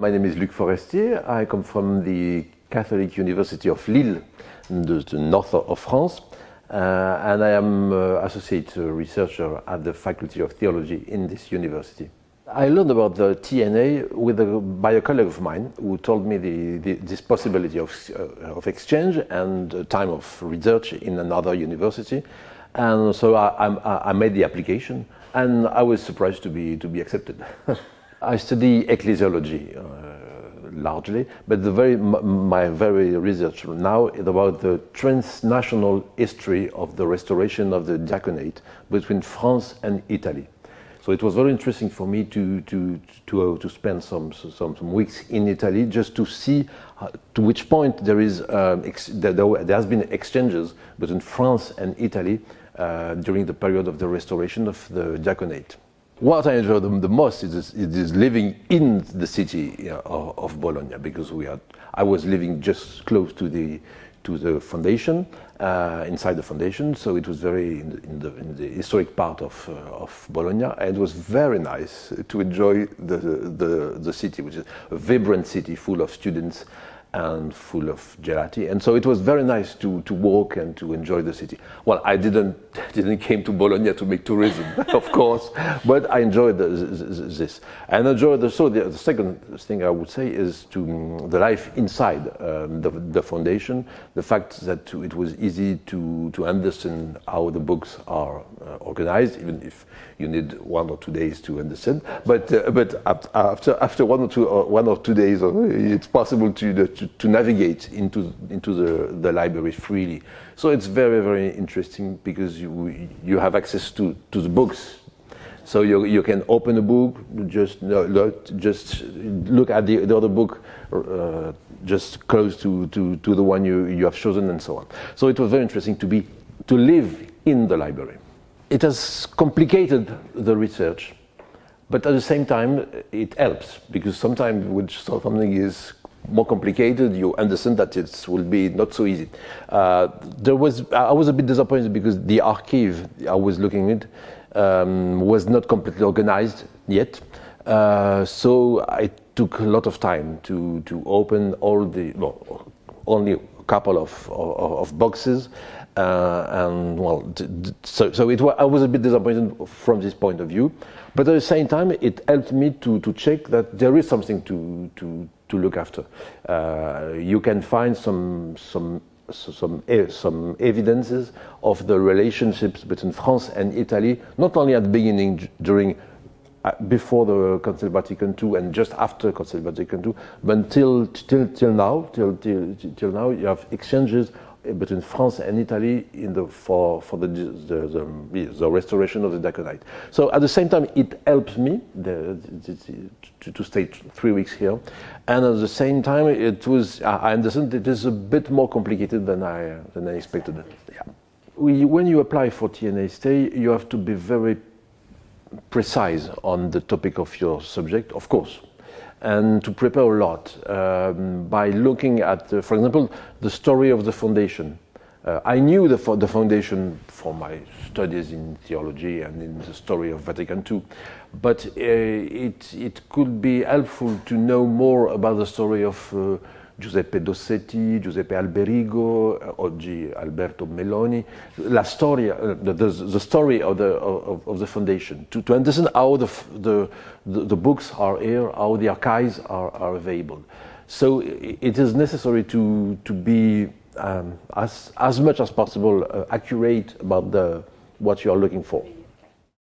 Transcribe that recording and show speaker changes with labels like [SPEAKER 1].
[SPEAKER 1] My name is Luc Forestier. I come from the Catholic University of Lille, in the north of France, and I am associate researcher at the Faculty of Theology in this university. I learned about the TNA by a colleague of mine who told me this possibility of exchange and time of research in another university, and so I made the application, and I was surprised to be accepted. I study ecclesiology largely, but my very research now is about the transnational history of the restoration of the diaconate between France and Italy. So it was very interesting for me to spend some weeks in Italy just to see to which point there has been exchanges between France and Italy during the period of the restoration of the diaconate. What I enjoy the most is living in the city of Bologna, because I was living just close to the foundation, inside the foundation, so it was very in the historic part of Bologna, and it was very nice to enjoy the city, which is a vibrant city full of students and full of gelati, and so it was very nice to walk and to enjoy the city. Well, I didn't came to Bologna to make tourism, of course, but I enjoyed this. And enjoyed the second thing I would say is the life inside the foundation, the fact that it was easy to understand how the books are organized, even if you need 1 or 2 days to understand. But after 1 or 2 days, it's possible to navigate into the library freely. So it's very, very interesting because you have access to the books. So you can open a book, just look at the other book just close to the one you have chosen, and so on. So it was very interesting to live in the library. It has complicated the research, but at the same time it helps, because sometimes when something is more complicated, you understand that it will be not so easy. I was a bit disappointed because the archive I was looking at was not completely organized yet. So I took a lot of time to open only a couple of boxes. I was a bit disappointed from this point of view, but at the same time it helped me to check that there is something to look after. You can find some evidences of the relationships between France and Italy, not only at the beginning, before the Council Vatican II and just after Council Vatican II, but till now you have exchanges between France and Italy for the restoration of the diaconate. So at the same time, it helps me to stay 3 weeks here, and at the same time, I understand it is a bit more complicated than I expected. Yeah. When you apply for TNA stay, you have to be very precise on the topic of your subject, of course, and to prepare a lot by looking at, for example, the story of the foundation. I knew the foundation from my studies in theology and in the story of Vatican II, but it could be helpful to know more about the story of Giuseppe Dossetti, Giuseppe Alberigo, oggi Alberto Meloni, the story of the foundation, to understand how the books are here, how the archives are available. So it is necessary to be as much as possible accurate about what you are looking for.